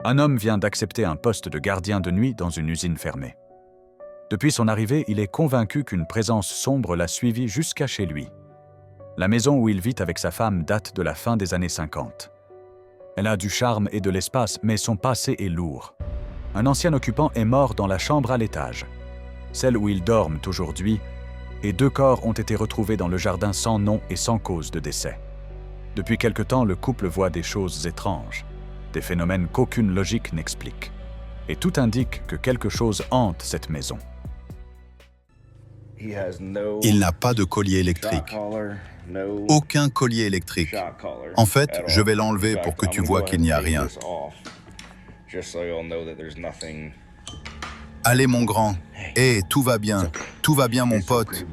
Un homme vient d'accepter un poste de gardien de nuit dans une usine fermée. Depuis son arrivée, il est convaincu qu'une présence sombre l'a suivi jusqu'à chez lui. La maison où il vit avec sa femme date de la fin des années 50. Elle a du charme et de l'espace, mais son passé est lourd. Un ancien occupant est mort dans la chambre à l'étage, celle où ils dorment aujourd'hui, et 2 corps ont été retrouvés dans le jardin sans nom et sans cause de décès. Depuis quelque temps, le couple voit des choses étranges, des phénomènes qu'aucune logique n'explique. Et tout indique que quelque chose hante cette maison. Il n'a pas de collier électrique. Aucun collier électrique. En fait, je vais l'enlever pour que tu vois qu'il n'y a rien. Allez mon grand. Hé, tout va bien. Tout va bien mon pote.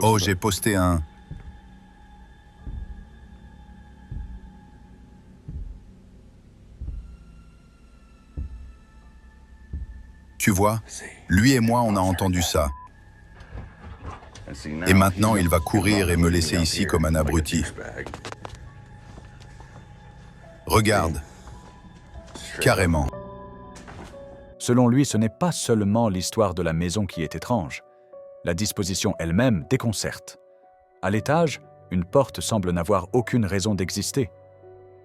Oh, j'ai posté un... Tu vois, lui et moi, on a entendu ça. Et maintenant, il va courir et me laisser ici comme un abruti. Regarde. Carrément. Selon lui, ce n'est pas seulement l'histoire de la maison qui est étrange. La disposition elle-même déconcerte. À l'étage, une porte semble n'avoir aucune raison d'exister.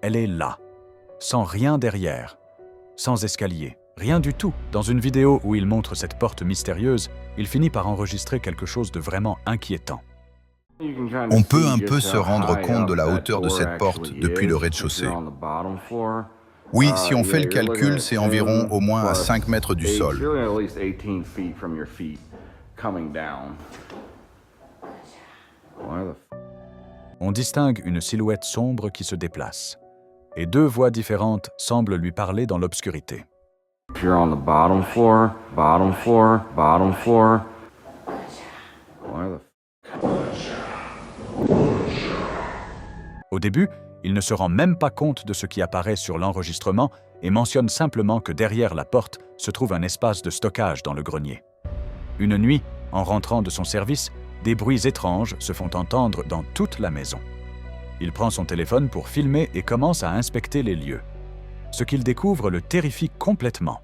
Elle est là, sans rien derrière, sans escalier, rien du tout. Dans une vidéo où il montre cette porte mystérieuse, il finit par enregistrer quelque chose de vraiment inquiétant. On peut un peu se rendre compte de la hauteur de cette porte depuis le rez-de-chaussée. Oui, si on fait le calcul, c'est environ au moins à 5 mètres du sol. On distingue une silhouette sombre qui se déplace, et 2 voix différentes semblent lui parler dans l'obscurité. Au début, il ne se rend même pas compte de ce qui apparaît sur l'enregistrement et mentionne simplement que derrière la porte se trouve un espace de stockage dans le grenier. Une nuit, en rentrant de son service, des bruits étranges se font entendre dans toute la maison. Il prend son téléphone pour filmer et commence à inspecter les lieux. Ce qu'il découvre le terrifie complètement.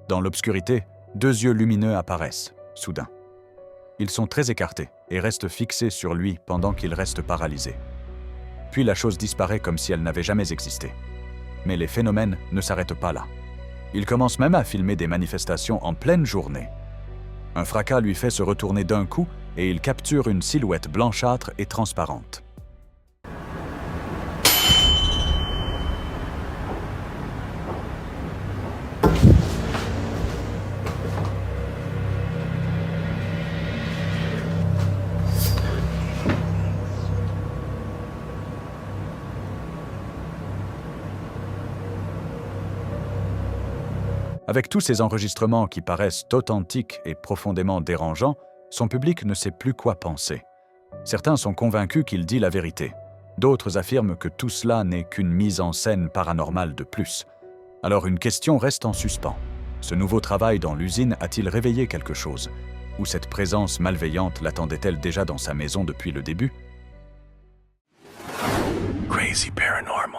Dans l'obscurité, 2 yeux lumineux apparaissent, soudain. Ils sont très écartés et restent fixés sur lui pendant qu'il reste paralysé. Puis la chose disparaît comme si elle n'avait jamais existé. Mais les phénomènes ne s'arrêtent pas là. Il commence même à filmer des manifestations en pleine journée. Un fracas lui fait se retourner d'un coup et il capture une silhouette blanchâtre et transparente. Avec tous ces enregistrements qui paraissent authentiques et profondément dérangeants, son public ne sait plus quoi penser. Certains sont convaincus qu'il dit la vérité. D'autres affirment que tout cela n'est qu'une mise en scène paranormale de plus. Alors une question reste en suspens. Ce nouveau travail dans l'usine a-t-il réveillé quelque chose? Ou cette présence malveillante l'attendait-elle déjà dans sa maison depuis le début? Crazy Paranormal.